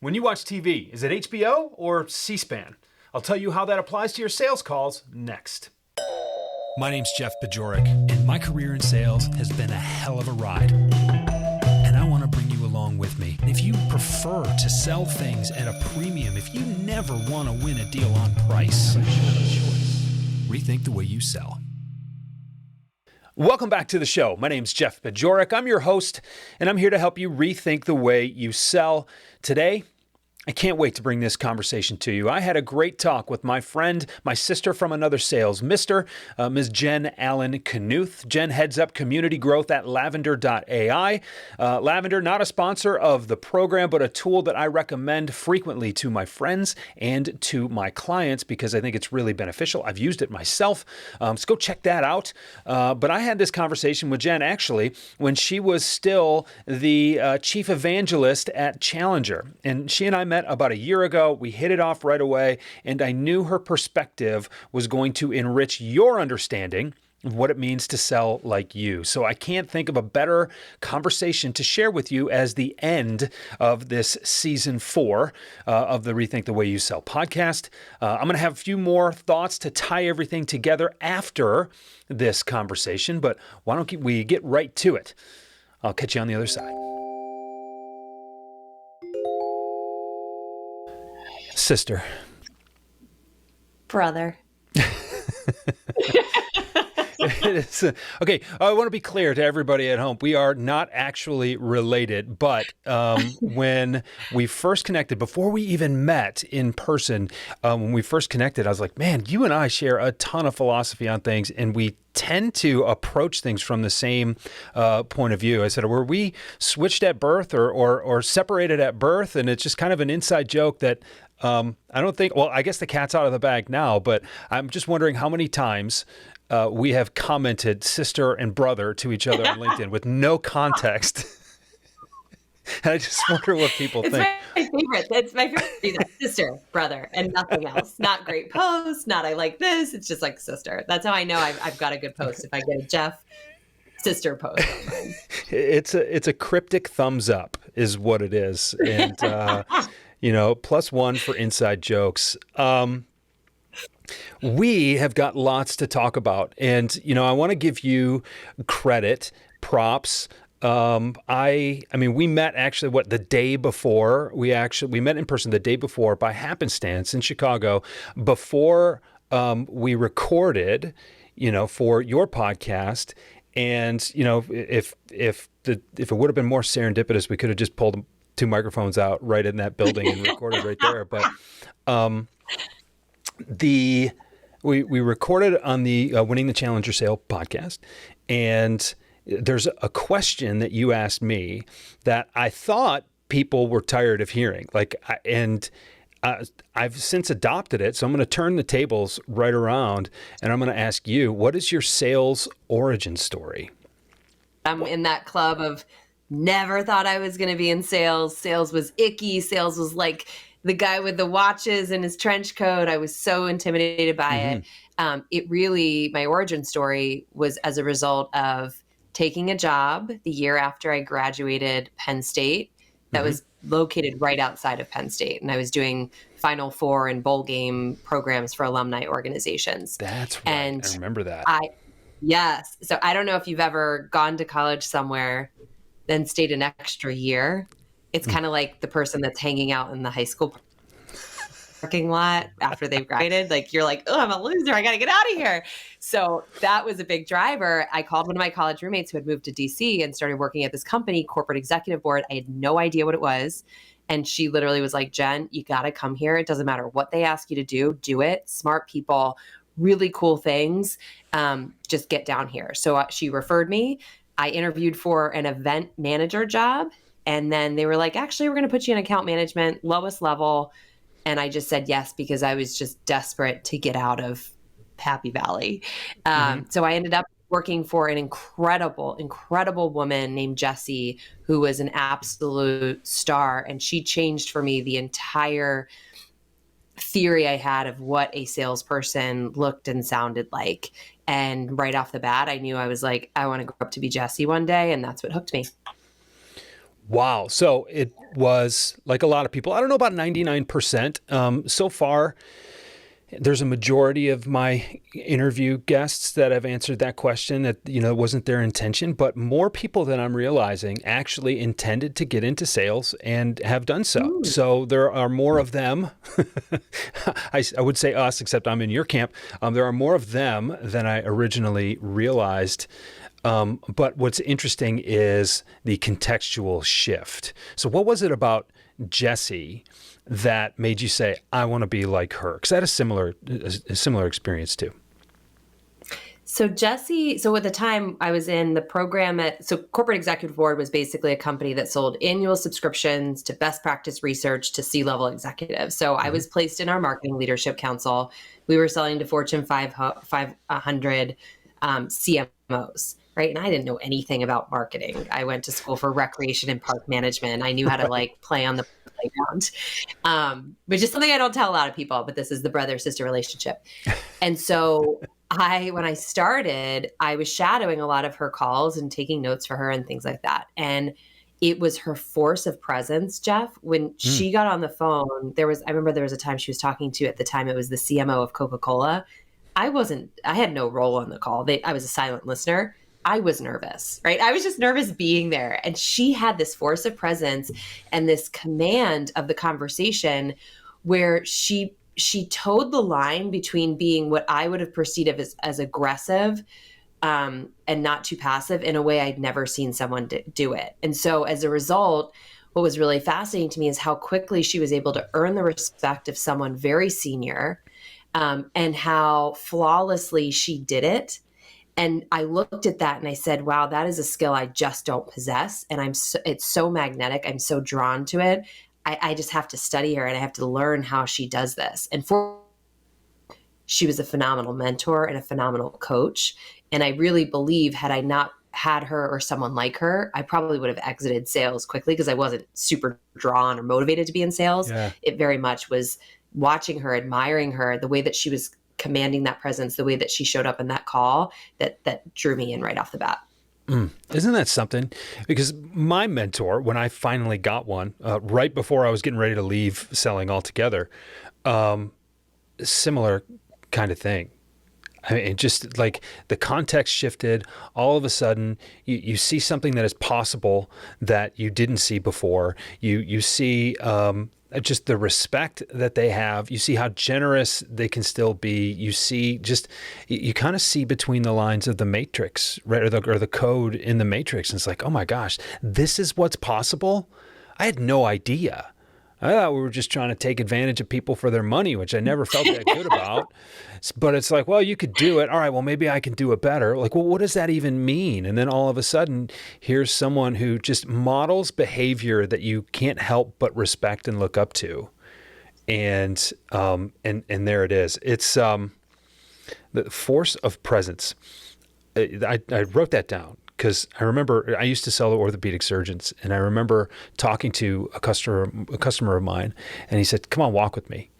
When you watch TV, is it HBO or C-SPAN? I'll tell you how that applies to your sales calls next. My name's Jeff Bajorek, and my career in sales has been a hell of a ride. And I want to bring you along with me. If you prefer to sell things at a premium, if you never want to win a deal on price, rethink the way you sell. Welcome back to the show. My name's Jeff Bajorek. I'm your host, and I'm here to help you rethink the way you sell. Today, I can't wait to bring this conversation to you. I had a great talk with my friend, my sister from another sales, Ms. Jen Allen-Knuth. Jen heads up community growth at Lavender.ai. Lavender, not a sponsor of the program, but a tool that I recommend frequently to my friends and to my clients because I think it's really beneficial. I've used it myself, so go check that out. But I had this conversation with Jen actually when she was still the Chief Evangelist at Challenger, and she and I met about a year ago. We hit it off right away, and I knew her perspective was going to enrich your understanding of what it means to sell like you. So I can't think of a better conversation to share with you as the end of this season 4 of the Rethink the Way You Sell podcast. I'm going to have a few more thoughts to tie everything together after this conversation, but why don't we get right to it? I'll catch you on the other side. Sister. Brother. It is, okay, I want to be clear to everybody at home. We are not actually related, but when we first connected, before we even met in person, when we first connected, I was like, man, you and I share a ton of philosophy on things, and we tend to approach things from the same point of view. I said, were we switched at birth or separated at birth? And it's just kind of an inside joke that I don't think, well, I guess the cat's out of the bag now, but I'm just wondering how many times we have commented sister and brother to each other on LinkedIn with no context. And I just wonder what people think. My favorite. That's my favorite. Sister, brother, and nothing else. Not great post, not I like this. It's just like sister. That's how I know I've got a good post. If I get a Jeff sister post on mine. It's a cryptic thumbs up is what it is. And, +1 for inside jokes. We have got lots to talk about, and I want to give you credit, props. We met actually the day before. We met in person the day before by happenstance in Chicago before we recorded, for your podcast. And if it would have been more serendipitous, we could have just pulled 2 microphones out right in that building and recorded right there. But we recorded on the Winning the Challenger Sale podcast, and there's a question that you asked me that I thought people were tired of hearing. I've since adopted it, so I'm going to turn the tables right around, and I'm going to ask you, what is your sales origin story? I'm in that club of never thought I was going to be in sales. Sales was icky. Sales was like the guy with the watches and his trench coat. I was so intimidated by it. It really, my origin story was as a result of taking a job the year after I graduated Penn State that was located right outside of Penn State. And I was doing Final Four and bowl game programs for alumni organizations. That's right. And I remember that. Yes. So I don't know if you've ever gone to college somewhere, then stayed an extra year. It's kind of like the person that's hanging out in the high school parking lot after they've graduated. Like you're like, oh, I'm a loser. I got to get out of here. So that was a big driver. I called one of my college roommates who had moved to DC and started working at this company, corporate executive board. I had no idea what it was. And she literally was like, Jen, you got to come here. It doesn't matter what they ask you to do it. Smart people, really cool things. Just get down here. So she referred me. I interviewed for an event manager job. And then they were like, actually, we're going to put you in account management, lowest level. And I just said yes, because I was just desperate to get out of Happy Valley. So I ended up working for an incredible woman named Jessie, who was an absolute star. And she changed for me the entire theory I had of what a salesperson looked and sounded like. And right off the bat, I knew I was like, I want to grow up to be Jessie one day. And that's what hooked me. Wow. So it was like a lot of people, I don't know about 99%. So far, there's a majority of my interview guests that have answered that question that, it wasn't their intention, but more people than I'm realizing actually intended to get into sales and have done so. So there are more of them. I would say us, except I'm in your camp. There are more of them than I originally realized. But what's interesting is the contextual shift. So what was it about Jessie that made you say, I want to be like her? Because I had a similar experience too. So Jessie, at the time I was in the program Corporate Executive Board was basically a company that sold annual subscriptions to best practice research to C-level executives. So I was placed in our marketing leadership council. We were selling to Fortune 500 CMOs. Right. And I didn't know anything about marketing. I went to school for recreation and park management. I knew how to play on the playground, which is something I don't tell a lot of people, but this is the brother-sister relationship. And so when I started, I was shadowing a lot of her calls and taking notes for her and things like that. And it was her force of presence, Jeff, when she got on the phone, I remember there was a time she was talking to, at the time, it was the CMO of Coca-Cola. I had no role on the call. I was a silent listener. I was nervous, right? I was just nervous being there. And she had this force of presence and this command of the conversation where she towed the line between being what I would have perceived as aggressive and not too passive in a way I'd never seen someone do it. And so as a result, what was really fascinating to me is how quickly she was able to earn the respect of someone very senior, and how flawlessly she did it. And I looked at that and I said, wow, that is a skill I just don't possess. And it's so magnetic. I'm so drawn to it. I just have to study her and I have to learn how she does this. And she was a phenomenal mentor and a phenomenal coach. And I really believe, had I not had her or someone like her, I probably would have exited sales quickly because I wasn't super drawn or motivated to be in sales. Yeah. It very much was watching her, admiring her, the way that she was commanding that presence, the way that she showed up in that call that drew me in right off the bat. Isn't that something? Because my mentor, when I finally got one, right before I was getting ready to leave selling altogether, similar kind of thing. I mean, just like the context shifted, all of a sudden you see something that is possible that you didn't see before. You see just the respect that they have. You see how generous they can still be. You see you kind of see between the lines of the matrix, right? Or the code in the matrix. And it's like, oh my gosh, this is what's possible? I had no idea. I thought we were just trying to take advantage of people for their money, which I never felt that good about. But it's like, well, you could do it. All right, well, maybe I can do it better. Like, well, what does that even mean? And then all of a sudden, here's someone who just models behavior that you can't help but respect and look up to. And there it is. It's the force of presence. I wrote that down. Because I remember I used to sell to orthopedic surgeons, and I remember talking to a customer of mine, and he said, "Come on, walk with me."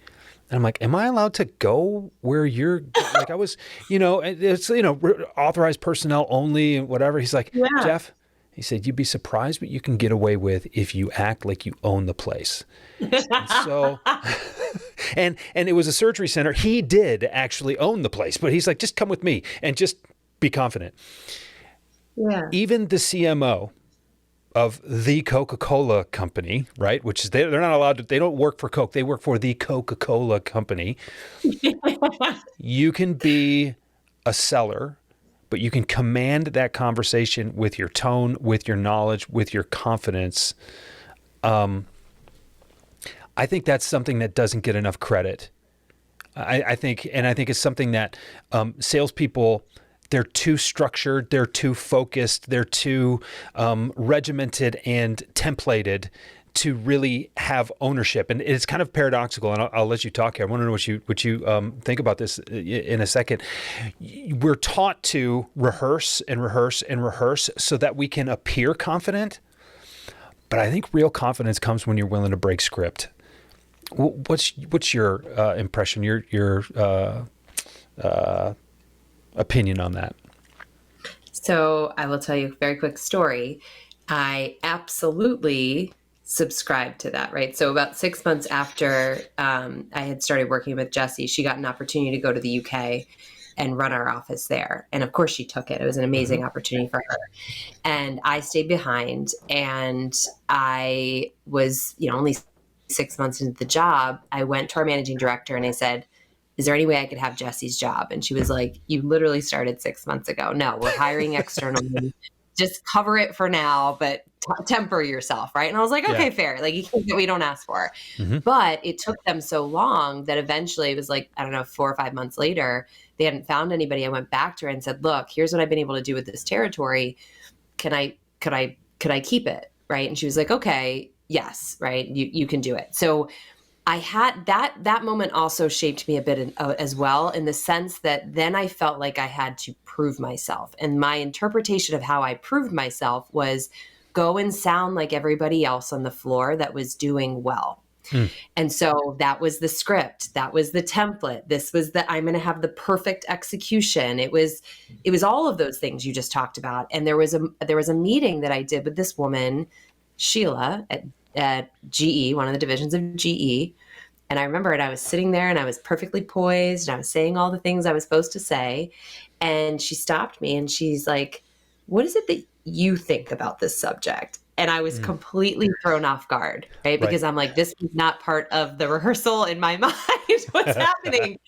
And I'm like, "Am I allowed to go where you're?" Like I was, it's authorized personnel only and whatever. He's like, yeah. "Jeff," he said, "You'd be surprised what you can get away with if you act like you own the place." And so, and it was a surgery center. He did actually own the place, but he's like, "Just come with me and just be confident." Yeah. Even the CMO of the Coca-Cola company, right? Which is they're not allowed to. They don't work for Coke. They work for the Coca-Cola company. You can be a seller, but you can command that conversation with your tone, with your knowledge, with your confidence. I think that's something that doesn't get enough credit. I think it's something that salespeople. They're too structured, they're too focused, they're too regimented and templated to really have ownership. And it's kind of paradoxical, and I'll let you talk here. I want to know what you think about this in a second. We're taught to rehearse and rehearse and rehearse so that we can appear confident. But I think real confidence comes when you're willing to break script. What's your impression, your opinion on that? So I will tell you a very quick story. I absolutely subscribed to that, right? So about 6 months after I had started working with Jessie, she got an opportunity to go to the UK and run our office there. And of course she took it. It was an amazing opportunity for her. And I stayed behind, and I was, only 6 months into the job. I went to our managing director and I said, is there any way I could have Jessie's job? And she was like, you literally started 6 months ago. No, we're hiring externally. Just cover it for now, but temper yourself, right? And I was like, okay, fair. Like, you can't get what we don't ask for. But it took them so long that eventually it was like, I don't know, 4 or 5 months later, they hadn't found anybody. I went back to her and said, look, here's what I've been able to do with this territory. Could I keep it? Right. And she was like, okay, yes, right. You can do it. So I had that moment also shaped me a bit as well, in the sense that then I felt like I had to prove myself. And my interpretation of how I proved myself was go and sound like everybody else on the floor that was doing well. And so that was the script. That was the template. This was I'm going to have the perfect execution. It was all of those things you just talked about. And there was a meeting that I did with this woman, Sheila, at GE, one of the divisions of GE. And I remember it, I was sitting there and I was perfectly poised and I was saying all the things I was supposed to say. And she stopped me and she's like, what is it that you think about this subject? And I was completely thrown off guard, right? Because I'm like, this is not part of the rehearsal in my mind. What's happening?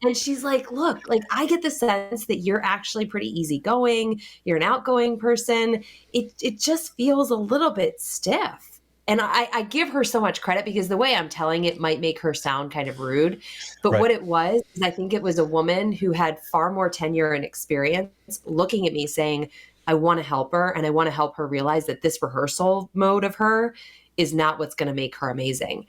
And she's like, look, like, I get the sense that you're actually pretty easygoing. You're an outgoing person. It just feels a little bit stiff. And I give her so much credit because the way I'm telling it might make her sound kind of rude. But what it was, is I think it was a woman who had far more tenure and experience looking at me saying, I want to help her. And I want to help her realize that this rehearsal mode of her is not what's going to make her amazing.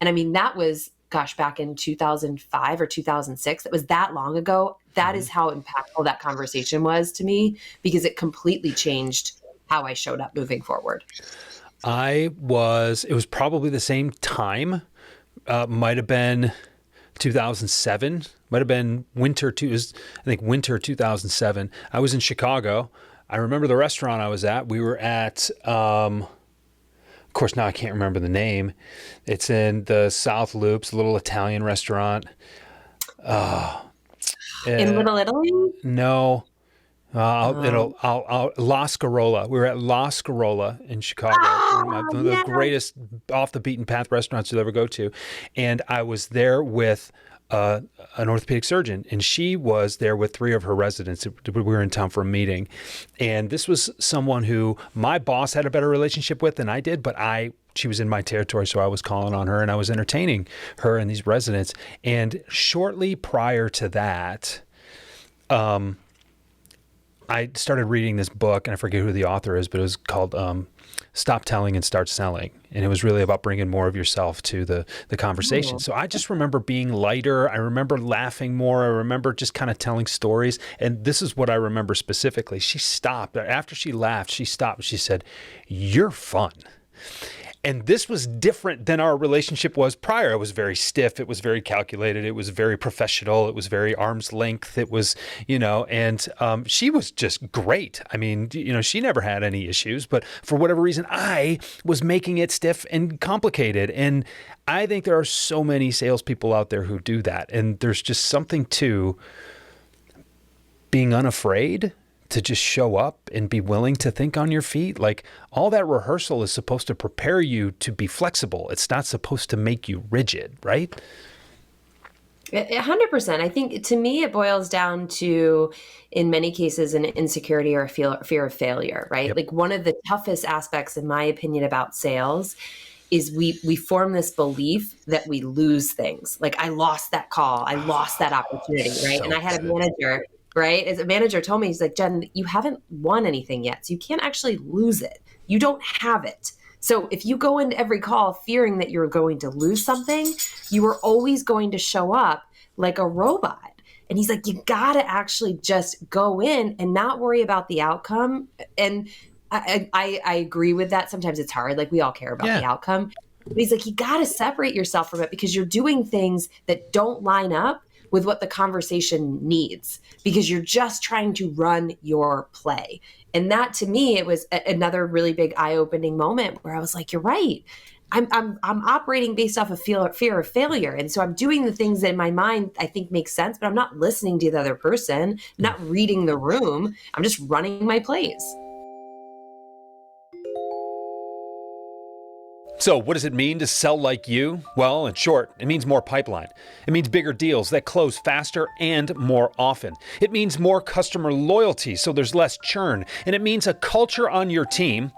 And I mean, that was, back in 2005 or 2006. It was that long ago. That is how impactful that conversation was to me, because it completely changed how I showed up moving forward. It was probably the same time, might have been 2007, might have been winter 2007. I was in Chicago. I remember the restaurant I was at. We were at, of course, now I can't remember the name. It's in the South Loops, a little Italian restaurant. In Little Italy? No. La Scarola. We were at La Scarola in Chicago. One of the greatest off the beaten path restaurants you'll ever go to. And I was there with an orthopedic surgeon, and she was there with 3 of her residents. We were in town for a meeting. And this was someone who my boss had a better relationship with than I did, but she was in my territory, so I was calling on her and I was entertaining her and these residents. And shortly prior to that, I started reading this book, and I forget who the author is, but it was called Stop Telling and Start Selling. And it was really about bringing more of yourself to the conversation. So I just remember being lighter. I remember laughing more. I remember just kind of telling stories. And this is what I remember specifically. She stopped. After she laughed, she stopped. She said, "You're fun." And this was different than our relationship was prior. It was very stiff. It was very calculated. It was very professional. It was very arm's length. It was, and she was just great. I mean, she never had any issues, but for whatever reason, I was making it stiff and complicated. And I think there are so many salespeople out there who do that. And there's just something to being unafraid to just show up and be willing to think on your feet. Like, all that rehearsal is supposed to prepare you to be flexible. It's not supposed to make you rigid, right? 100%. I think, to me, it boils down to, in many cases, an insecurity or a fear of failure, right? Yep. Like, one of the toughest aspects, in my opinion, about sales is we form this belief that we lose things. Like, I lost that call. I lost that opportunity, right? And I had a manager, right? As a manager told me, he's like, Jen, you haven't won anything yet. So you can't actually lose it. You don't have it. So if you go into every call fearing that you're going to lose something, you are always going to show up like a robot. And he's like, you got to actually just go in and not worry about the outcome. And I agree with that. Sometimes it's hard. Like, we all care about the outcome. But he's like, you got to separate yourself from it, because you're doing things that don't line up with what the conversation needs, because you're just trying to run your play. And that, to me, it was another really big eye-opening moment where I was like, you're right. I'm operating based off of fear of failure. And so I'm doing the things that in my mind I think make sense, but I'm not listening to the other person, I'm not reading the room. I'm just running my plays. So what does it mean to sell like you? Well, in short, it means more pipeline. It means bigger deals that close faster and more often. It means more customer loyalty, so there's less churn. And it means a culture on your team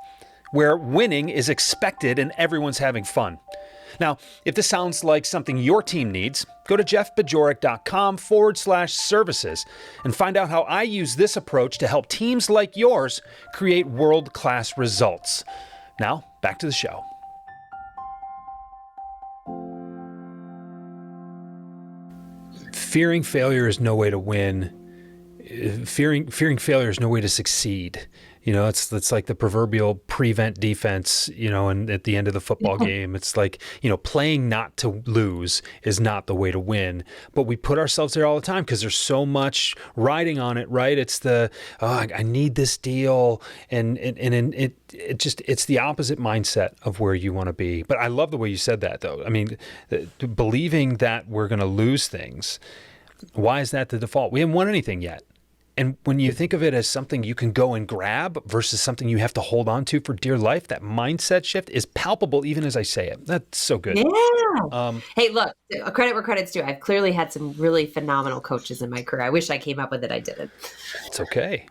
where winning is expected and everyone's having fun. Now, if this sounds like something your team needs, go to jeffbajorek.com/services and find out how I use this approach to help teams like yours create world-class results. Now, back to the show. Fearing failure is no way to win. Fearing failure is no way to succeed. It's like the proverbial prevent defense, and at the end of the football game, it's like, playing not to lose is not the way to win. But we put ourselves there all the time because there's so much riding on it, right? It's I need this deal. And it's the opposite mindset of where you want to be. But I love the way you said that, though. I mean, believing that we're going to lose things. Why is that the default? We haven't won anything yet. And when you think of it as something you can go and grab versus something you have to hold on to for dear life, that mindset shift is palpable even as I say it. That's so good. Yeah. Hey, look, credit where credit's due. I've clearly had some really phenomenal coaches in my career. I wish I came up with it. I didn't. It's okay.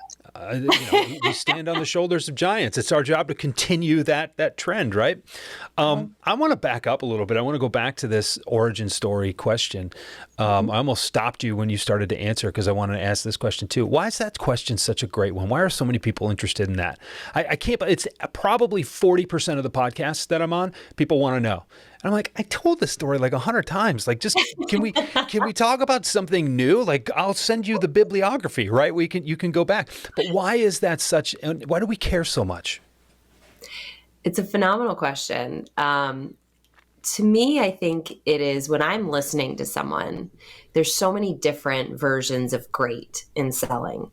We stand on the shoulders of giants. It's our job to continue that trend, right? I want to back up a little bit. I want to go back to this origin story question. I almost stopped you when you started to answer because I wanted to ask this question too. Why is that question such a great one? Why are so many people interested in that? I can't, it's probably 40% of the podcasts that I'm on, people want to know. And I'm like, I told this story like 100 times. Like, just can we talk about something new? Like, I'll send you the bibliography, right? You can go back. But why is that why do we care so much? It's a phenomenal question. To me, I think it is when I'm listening to someone, there's so many different versions of great in selling.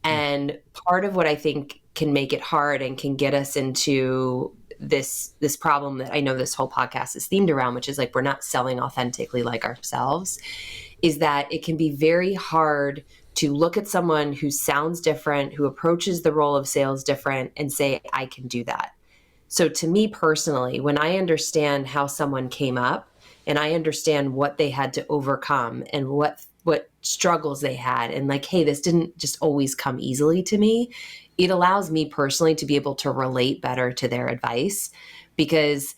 And part of what I think can make it hard and can get us into this problem that I know this whole podcast is themed around, which is like, we're not selling authentically like ourselves, is that it can be very hard to look at someone who sounds different, who approaches the role of sales different, and say, I can do that. So to me personally, when I understand how someone came up and I understand what they had to overcome and what struggles they had, and like, hey, this didn't just always come easily to me, it allows me personally to be able to relate better to their advice. Because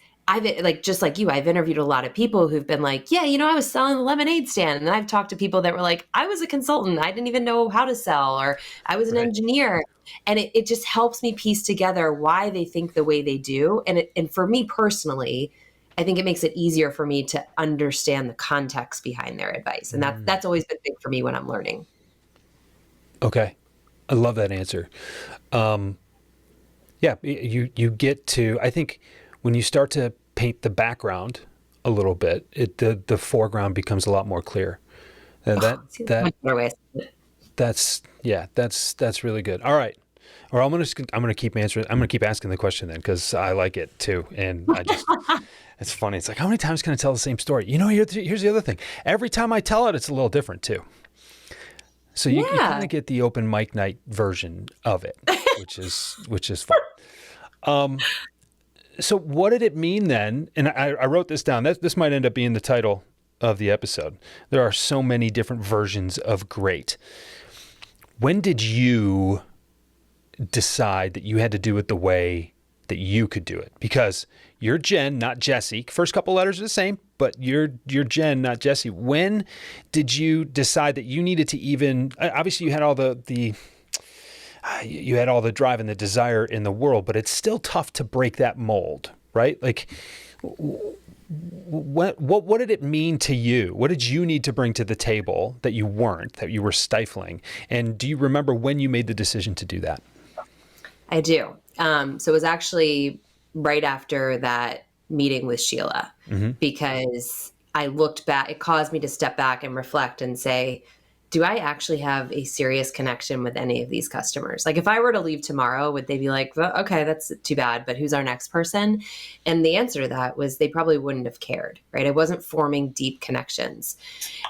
just like you, I've interviewed a lot of people who've been like, yeah, I was selling the lemonade stand. And then I've talked to people that were like, I was a consultant. I didn't even know how to sell, or I was an engineer. And it just helps me piece together why they think the way they do. And for me personally, I think it makes it easier for me to understand the context behind their advice. And that's always been big for me when I'm learning. Okay. I love that answer. Yeah, you get to, I think when you start to paint the background a little bit, the foreground becomes a lot more clear. That's really good. All right. Or I'm gonna keep answering. I'm gonna keep asking the question then, because I like it too, and it's funny. It's like, how many times can I tell the same story? Here's the other thing. Every time I tell it, it's a little different too. So you kind of get the open mic night version of it, which is fun. So what did it mean then? And I wrote this down. This might end up being the title of the episode. There are so many different versions of great. When did you decide that you had to do it the way that you could do it? Because you're Jen, not Jesse. First couple letters are the same, but you're Jen, not Jesse. When did you decide that you needed to even, obviously you had all you had all the drive and the desire in the world, but it's still tough to break that mold, right? Like, what did it mean to you? What did you need to bring to the table that you were stifling? And do you remember when you made the decision to do that? I do. So it was actually right after that meeting with Sheila, because I looked back, it caused me to step back and reflect and say, do I actually have a serious connection with any of these customers? Like if I were to leave tomorrow, would they be like, well, okay, that's too bad, but who's our next person? And the answer to that was they probably wouldn't have cared, right? I wasn't forming deep connections.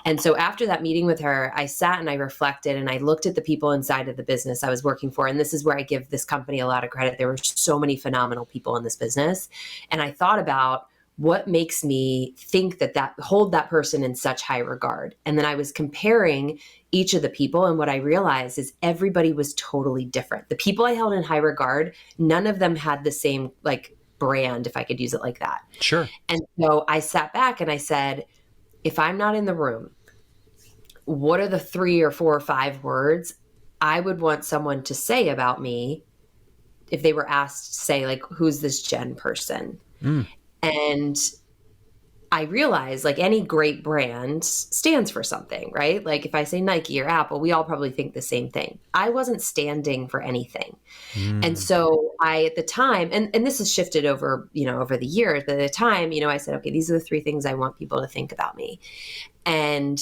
And so after that meeting with her, I sat and I reflected and I looked at the people inside of the business I was working for. And this is where I give this company a lot of credit. There were so many phenomenal people in this business. And I thought about what makes me think that hold that person in such high regard. And then I was comparing each of the people. And what I realized is everybody was totally different. The people I held in high regard, none of them had the same like brand, if I could use it like that. Sure. And so I sat back and I said, if I'm not in the room, what are the 3 or 4 or 5 words I would want someone to say about me if they were asked to say, like, who's this Jen person? And I realized, like, any great brand stands for something, right? Like if I say Nike or Apple, we all probably think the same thing. I wasn't standing for anything. And so I, at the time, and this has shifted over, over the years, but at the time, I said, okay, these are the 3 things I want people to think about me. And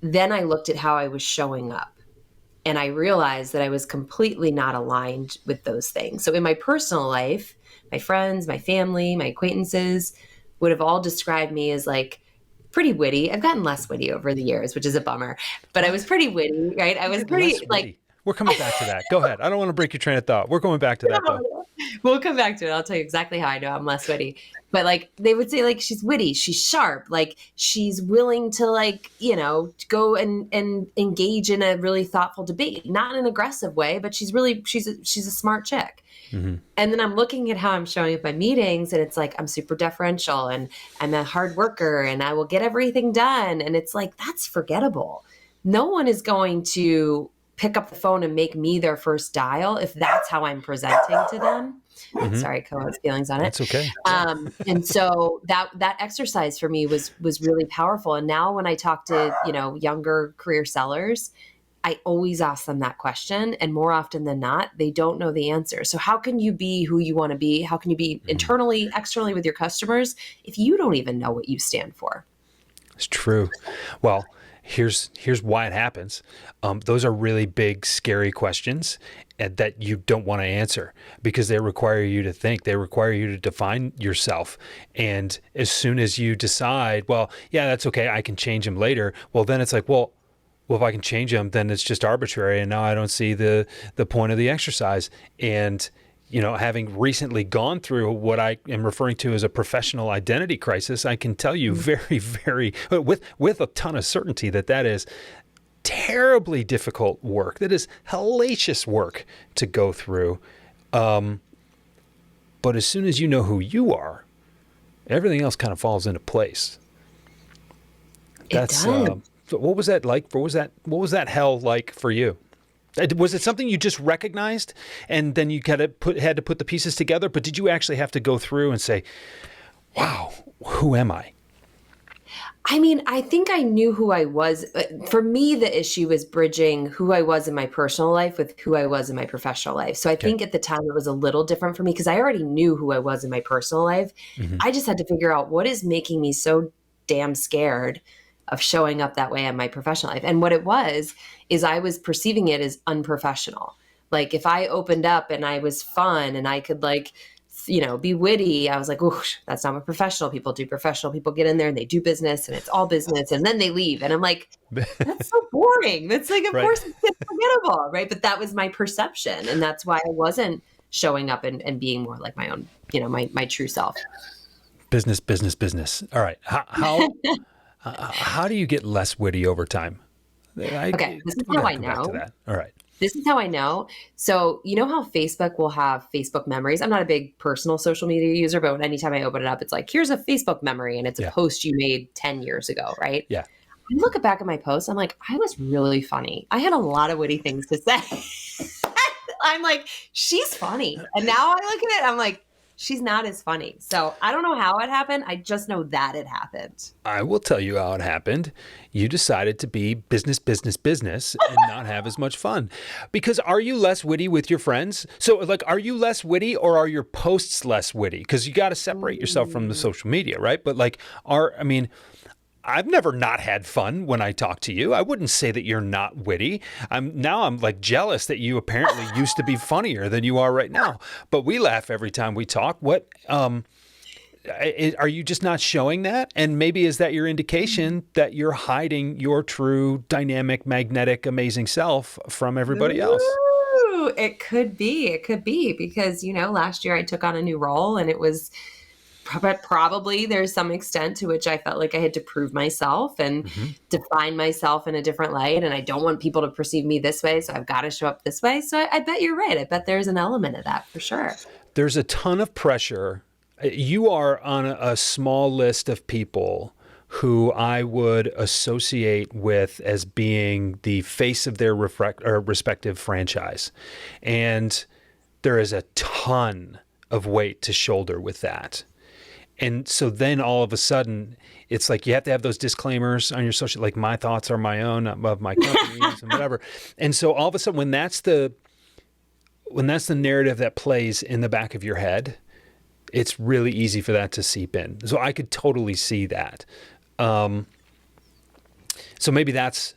then I looked at how I was showing up. And I realized that I was completely not aligned with those things. So in my personal life, my friends, my family, my acquaintances would have all described me as like pretty witty. I've gotten less witty over the years, which is a bummer, but I was pretty witty, right? I was pretty like, we're coming back to that. Go ahead. I don't want to break your train of thought. We're going back to that though. We'll come back to it. I'll tell you exactly how I know I'm less witty. But like they would say, like, she's witty, she's sharp, like she's willing to like, go and engage in a really thoughtful debate, not in an aggressive way, but she's a smart chick. And then I'm looking at how I'm showing up at meetings and it's like, I'm super deferential and I'm a hard worker and I will get everything done. And it's like, that's forgettable. No one is going to pick up the phone and make me their first dial if that's how I'm presenting to them. Sorry, co-host feelings on it. That's okay. And so that exercise for me was really powerful. And now when I talk to, younger career sellers, I always ask them that question. And more often than not, they don't know the answer. So how can you be who you want to be? How can you be internally, externally with your customers if you don't even know what you stand for? It's true. Well, here's why it happens. Those are really big, scary questions that you don't want to answer because they require you to think. They require you to define yourself. And as soon as you decide, well, yeah, that's okay, I can change them later. Well, then it's like, well, if I can change them, then it's just arbitrary. And now I don't see the point of the exercise. And, having recently gone through what I am referring to as a professional identity crisis, I can tell you very, very, with a ton of certainty that is terribly difficult work. That is hellacious work to go through. But as soon as you know who you are, everything else kind of falls into place. That's what was that like? What was that hell like for you? Was it something you just recognized and then you had to put the pieces together? But did you actually have to go through and say, wow, who am I? I mean, I think I knew who I was. For me, the issue was bridging who I was in my personal life with who I was in my professional life. So I think at the time it was a little different for me because I already knew who I was in my personal life. I just had to figure out what is making me so damn scared of showing up that way in my professional life. And what it was is I was perceiving it as unprofessional. Like if I opened up and I was fun and I could be witty, I was like, oh, that's not what professional people do. Professional people get in there and they do business and it's all business and then they leave. And I'm like, that's so boring. That's like, of course it's forgettable, right? But that was my perception. And that's why I wasn't showing up and being more like my own, my true self. Business. All right. How do you get less witty over time? Okay, this is how I know. All right. This is how I know. So you know how Facebook will have Facebook memories? I'm not a big personal social media user, but anytime I open it up, it's like, here's a Facebook memory and it's a post you made 10 years ago, right? Yeah. I look back at my posts, I'm like, I was really funny. I had a lot of witty things to say. I'm like, she's funny. And now I look at it, I'm like, she's not as funny. So I don't know how it happened. I just know that it happened. I will tell you how it happened. You decided to be business, and not have as much fun. Because are you less witty with your friends? So are you less witty or are your posts less witty? Because you got to separate yourself from the social media, right? But I've never not had fun when I talk to you. I wouldn't say that you're not witty. I'm like jealous that you apparently used to be funnier than you are right now. But we laugh every time we talk. What are you just not showing that? And maybe is that your indication that you're hiding your true dynamic, magnetic, amazing self from everybody else? Ooh, it could be. It could be because, last year I took on a new role and it was probably there's some extent to which I felt like I had to prove myself and define myself in a different light. And I don't want people to perceive me this way. So I've got to show up this way. So I bet you're right. I bet there's an element of that for sure. There's a ton of pressure. You are on a small list of people who I would associate with as being the face of their respective franchise. And there is a ton of weight to shoulder with that. And so then all of a sudden, it's like you have to have those disclaimers on your social, like my thoughts are my own, of my companies and whatever. And so all of a sudden, when that's the narrative that plays in the back of your head, it's really easy for that to seep in. So I could totally see that. So maybe that's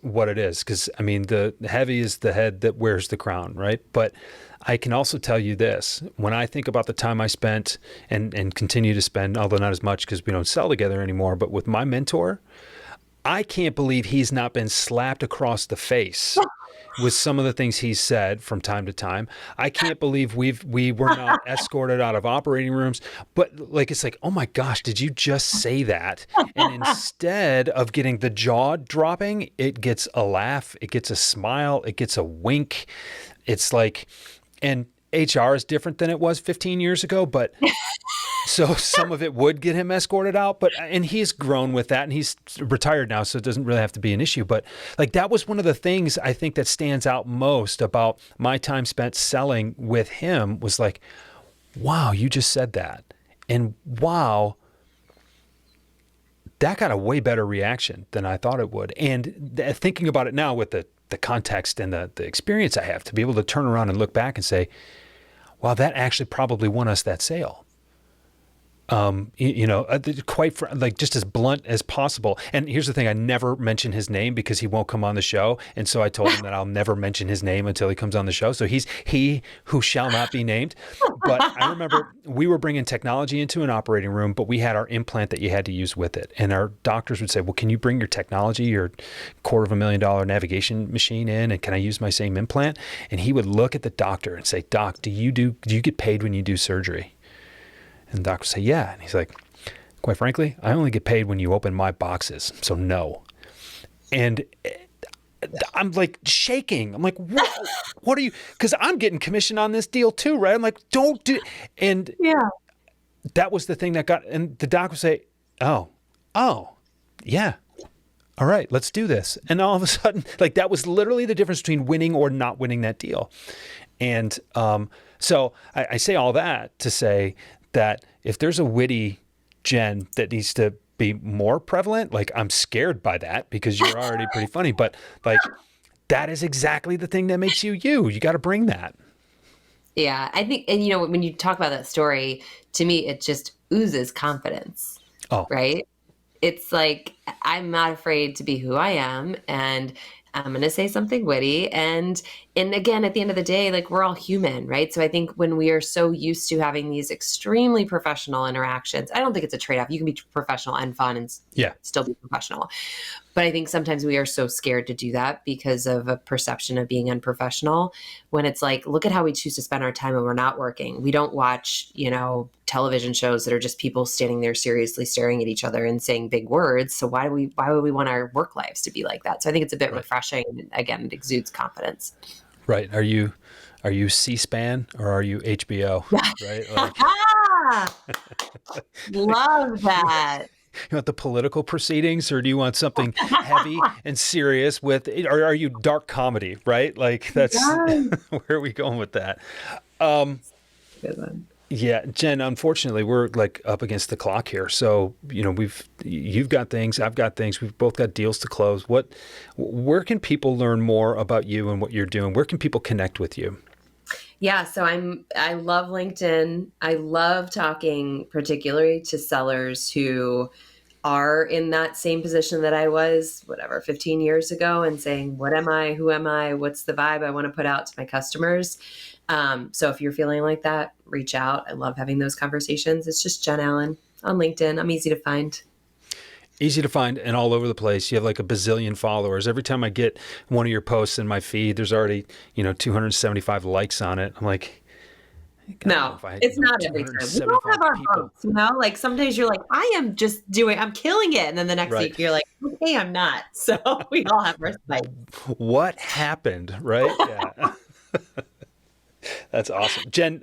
what it is. Because I mean, the heavy is the head that wears the crown, right? But I can also tell you this: when I think about the time I spent and continue to spend, although not as much because we don't sell together anymore, but with my mentor, I can't believe he's not been slapped across the face with some of the things he's said from time to time. I can't believe we were not escorted out of operating rooms, but it's like, oh my gosh, did you just say that? And instead of getting the jaw dropping, it gets a laugh, it gets a smile, it gets a wink. It's like, and HR is different than it was 15 years ago, but so some of it would get him escorted out, and he's grown with that and he's retired now. So it doesn't really have to be an issue, but that was one of the things I think that stands out most about my time spent selling with him was like, wow, you just said that. And wow, that got a way better reaction than I thought it would. And thinking about it now with the context and the experience I have to be able to turn around and look back and say, wow, that actually probably won us that sale. Just as blunt as possible. And here's the thing, I never mention his name because he won't come on the show. And so I told him that I'll never mention his name until he comes on the show. So he's he who shall not be named. But I remember we were bringing technology into an operating room, but we had our implant that you had to use with it. And our doctors would say, well, can you bring your technology, your $250,000 navigation machine in? And can I use my same implant? And he would look at the doctor and say, Doc, do you get paid when you do surgery? And the doc would say, yeah. And he's like, quite frankly, I only get paid when you open my boxes. So no. And I'm like shaking. I'm like, what are you? Because I'm getting commission on this deal too, right? I'm like, don't do. And yeah, that was the thing that got, and the doc would say, oh, yeah. All right, let's do this. And all of a sudden, that was literally the difference between winning or not winning that deal. And so I say all that to say that if there's a witty Jen that needs to be more prevalent, I'm scared by that because you're already pretty funny, but that is exactly the thing that makes you you. You got to bring that. Yeah, I think, and when you talk about that story, to me, it just oozes confidence. Oh, right. It's like, I'm not afraid to be who I am, and I'm going to say something witty. And again, at the end of the day, we're all human, right? So I think when we are so used to having these extremely professional interactions, I don't think it's a trade-off. You can be professional and fun and still be professional. But I think sometimes we are so scared to do that because of a perception of being unprofessional, when it's like, look at how we choose to spend our time when we're not working. We don't watch, television shows that are just people standing there seriously staring at each other and saying big words. So why would we want our work lives to be like that? So I think it's a bit refreshing. And again, it exudes confidence. Right. Are you C-SPAN or are you HBO? Right. Love that. You want the political proceedings, or do you want something heavy and serious with, or are you dark comedy, right? That's where are we going with that? Good one. Yeah, Jen, unfortunately, we're up against the clock here. So, you've got things, I've got things, we've both got deals to close. Where can people learn more about you and what you're doing? Where can people connect with you? Yeah, so I love LinkedIn. I love talking particularly to sellers who are in that same position that I was, 15 years ago, and saying, what am I? Who am I? What's the vibe I want to put out to my customers? So if you're feeling like that, reach out. I love having those conversations. It's just Jen Allen on LinkedIn. I'm easy to find. Easy to find and all over the place. You have like a bazillion followers. Every time I get one of your posts in my feed, there's already, 275 likes on it. I'm like, no, it's not every time. We don't have our votes, like some days you're like, I'm killing it. And then the next week you're like, okay, I'm not. So we all have our sites. What happened, right? Yeah. That's awesome. Jen,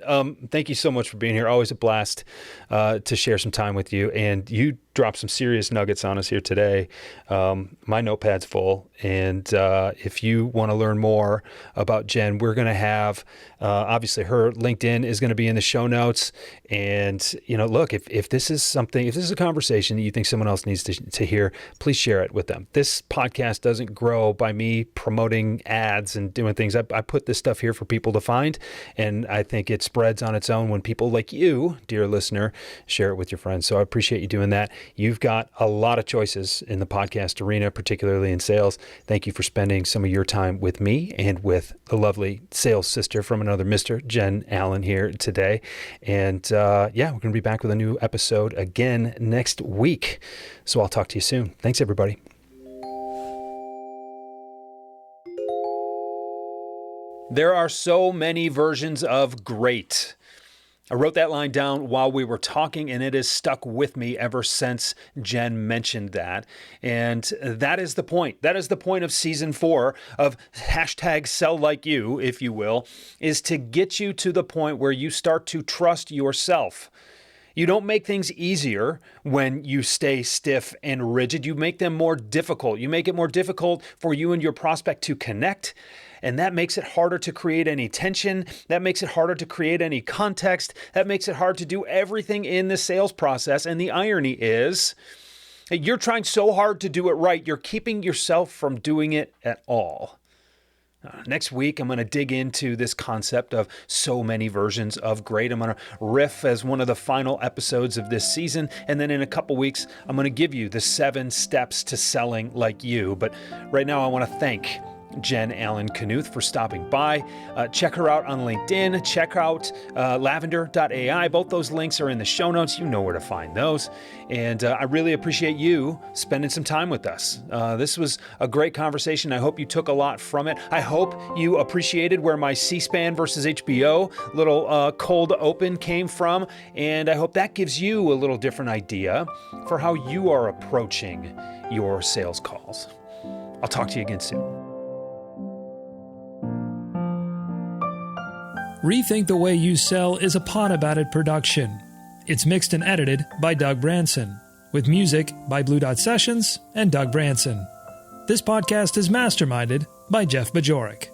thank you so much for being here. Always a blast to share some time with you. And you dropped some serious nuggets on us here today. My notepad's full. And if you want to learn more about Jen, we're going to have, obviously her LinkedIn is going to be in the show notes. And, look, if this is a conversation that you think someone else needs to hear, please share it with them. This podcast doesn't grow by me promoting ads and doing things. I put this stuff here for people to find. And I think it spreads on its own when people like you, dear listener, share it with your friends. So I appreciate you doing that. You've got a lot of choices in the podcast arena, particularly in sales. Thank you for spending some of your time with me and with the lovely sales sister from another Mr. Jen Allen here today. And we're going to be back with a new episode again next week. So I'll talk to you soon. Thanks, everybody. There are so many versions of great. I wrote that line down while we were talking, and it has stuck with me ever since Jen mentioned that. And that is the point. That is the point of season 4 of #SellLikeYou, if you will, is to get you to the point where you start to trust yourself. You don't make things easier when you stay stiff and rigid. You make them more difficult. You make it more difficult for you and your prospect to connect. And that makes it harder to create any tension. That makes it harder to create any context. That makes it hard to do everything in the sales process. And the irony is, you're trying so hard to do it right, you're keeping yourself from doing it at all. Next week, I'm going to dig into this concept of so many versions of great. I'm going to riff as one of the final episodes of this season. And then in a couple weeks, I'm going to give you the 7 steps to selling like you. But right now, I want to thank Jen Allen-Knuth for stopping by. Check her out on LinkedIn. Check out Lavender.ai. Both those links are in the show notes. You know where to find those. And I really appreciate you spending some time with us. This was a great conversation. I hope you took a lot from it. I hope you appreciated where my C-SPAN versus HBO little cold open came from. And I hope that gives you a little different idea for how you are approaching your sales calls. I'll talk to you again soon. Rethink the Way You Sell is a Pod About It production. It's mixed and edited by Doug Branson, with music by Blue Dot Sessions and Doug Branson. This podcast is masterminded by Jeff Bajorek.